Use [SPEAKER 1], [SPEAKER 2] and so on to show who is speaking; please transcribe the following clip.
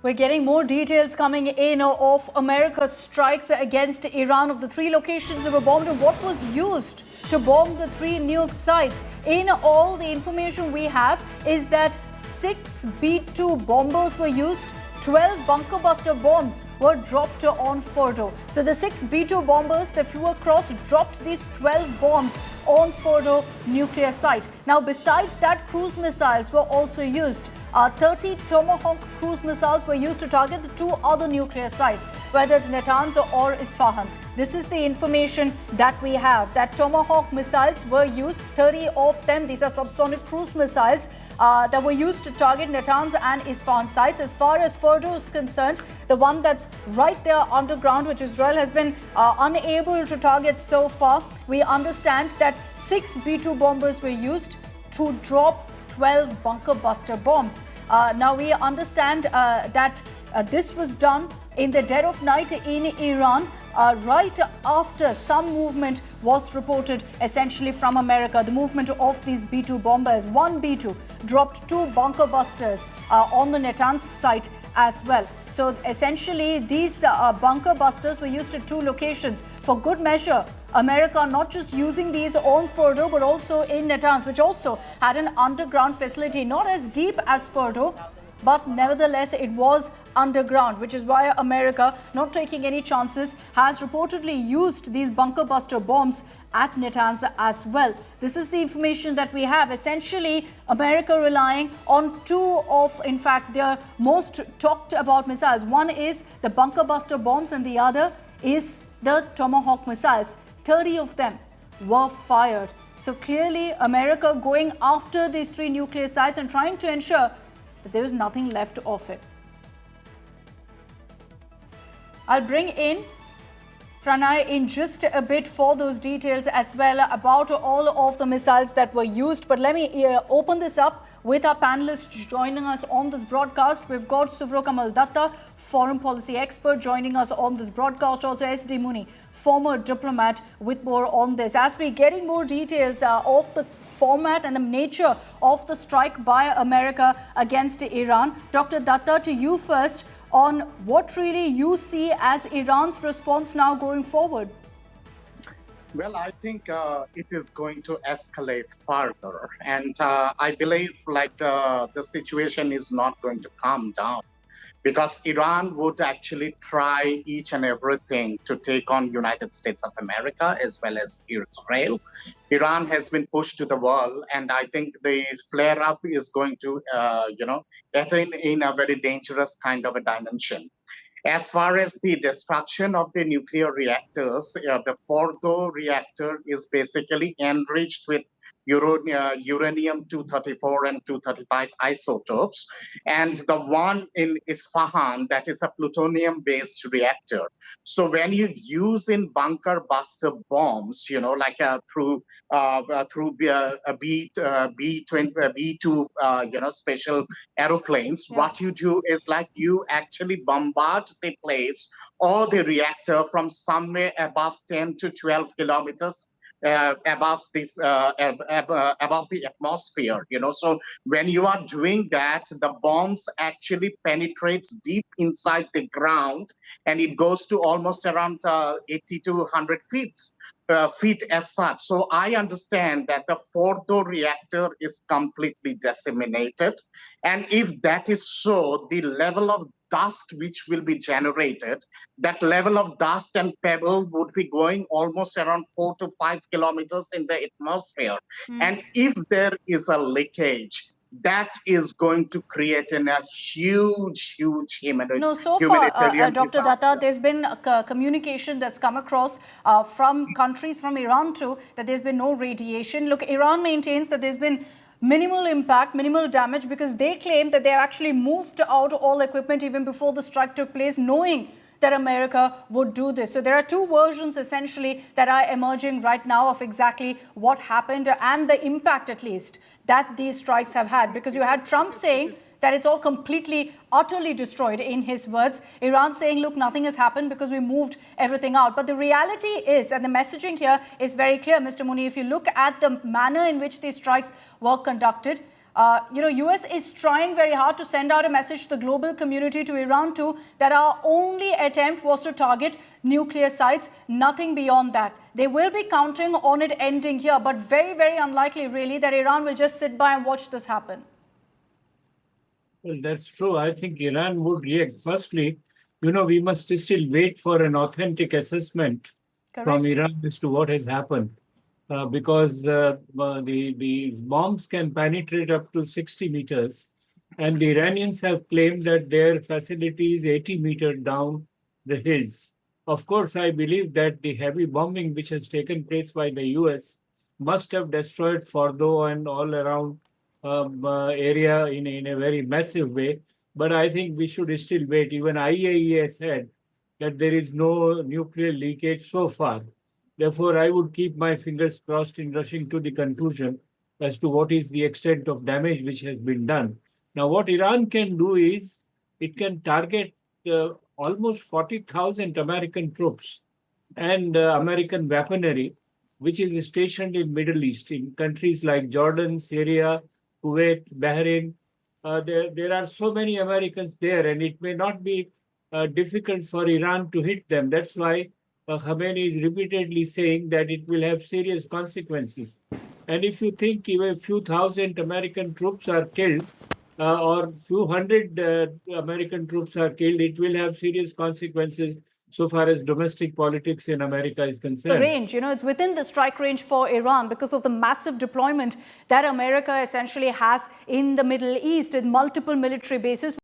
[SPEAKER 1] We're getting more details coming in of America's strikes against Iran. Of the 3 locations that were bombed and what was used to bomb the 3 nuke sites. In all, the information we have is that 6 B-2 bombers were used. 12 bunker buster bombs were dropped on Fordo. So the 6 B-2 bombers that flew across dropped these 12 bombs on Fordo nuclear site. Now, besides that, cruise missiles were also used. 30 Tomahawk cruise missiles were used to target the 2 other nuclear sites, whether it's Natanz or Isfahan. This is the information that we have, that Tomahawk missiles were used, 30 of them. These are subsonic cruise missiles that were used to target Natanz and Isfahan sites. As far as Fordo is concerned, the one that's right there underground, which Israel has been unable to target so far, we understand that 6 B-2 bombers were used to drop 12 bunker buster bombs. Now we understand that this was done in the dead of night in Iran, right after some movement was reported essentially from America. The movement of these B-2 bombers. One B-2 dropped 2 bunker busters on the Natanz site as well. So essentially these bunker busters were used at 2 locations. For good measure, America not just using these on Fordo but also in Natanz, which also had an underground facility, not as deep as Fordo, but nevertheless it was underground, which is why America, not taking any chances, has reportedly used these bunker buster bombs at Natanz as well. This is the information that we have. Essentially, America relying on 2 of, in fact, their most talked about missiles. One is the bunker buster bombs and the other is the Tomahawk missiles. 30 of them were fired. So clearly, America going after these 3 nuclear sites and trying to ensure that there is nothing left of it. I'll bring in Pranay in just a bit for those details as well about all of the missiles that were used. But let me open this up with our panelists joining us on this broadcast. We've got Suvro Kamal Datta, foreign policy expert, joining us on this broadcast. Also, S.D. Muni, former diplomat, with more on this. As we're getting more details of the format and the nature of the strike by America against Iran, Dr. Datta, to you first, on what really you see as Iran's response now going forward.
[SPEAKER 2] Well, I think it is going to escalate further. And I believe the situation is not going to calm down because Iran would actually try each and everything to take on United States of America as well as Israel. Iran has been pushed to the wall, and I think the flare-up is going to, attain in a very dangerous kind of a dimension. As far as the destruction of the nuclear reactors, the Fordo reactor is basically enriched with uranium-234 and 235 isotopes. And the one in Isfahan, that is a plutonium-based reactor. So when you use in bunker buster bombs, through B-2, special aeroplanes, what you do is you actually bombard the place or the reactor from somewhere above 10 to 12 kilometers above the atmosphere. So when you are doing that, the bombs actually penetrates deep inside the ground, and it goes to almost around 80 to 100 feet as such. So I understand that the Fordo reactor is completely disseminated, and if that is so, the level of dust which will be generated, that level of dust and pebble would be going almost around 4 to 5 kilometers in the atmosphere. And if there is a leakage, that is going to create a huge humanitarian
[SPEAKER 1] No, so far, Dr. Datta, there's been communication that's come across from countries, from Iran too, that there's been no radiation. Look, Iran maintains that there's been minimal impact, minimal damage, because they claim that they actually moved out all equipment even before the strike took place, knowing that America would do this. So there are 2 versions essentially that are emerging right now of exactly what happened and the impact, at least, that these strikes have had. Because you had Trump saying that it's all completely, utterly destroyed, in his words. Iran saying, look, nothing has happened because we moved everything out. But the reality is, and the messaging here is very clear, Mr. Muni, if you look at the manner in which these strikes were conducted, US is trying very hard to send out a message to the global community, to Iran too, that our only attempt was to target nuclear sites, nothing beyond that. They will be counting on it ending here, but very, very unlikely really that Iran will just sit by and watch this happen.
[SPEAKER 3] Well, that's true. I think Iran would react. Firstly, we must still wait for an authentic assessment from Iran as to what has happened. Because the bombs can penetrate up to 60 meters. And the Iranians have claimed that their facility is 80 meters down the hills. Of course, I believe that the heavy bombing which has taken place by the US must have destroyed Fordo and all around area in a very massive way. But I think we should still wait. Even IAEA said that there is no nuclear leakage so far. Therefore, I would keep my fingers crossed in rushing to the conclusion as to what is the extent of damage which has been done. Now, what Iran can do is it can target almost 40,000 American troops and American weaponry, which is stationed in Middle East, in countries like Jordan, Syria, Kuwait, Bahrain. There are so many Americans there, and it may not be difficult for Iran to hit them. That's why Khamenei is repeatedly saying that it will have serious consequences. And if you think even a few thousand American troops are killed, or few hundred American troops are killed, it will have serious consequences so far as domestic politics in America is concerned.
[SPEAKER 1] The range, it's within the strike range for Iran because of the massive deployment that America essentially has in the Middle East with multiple military bases.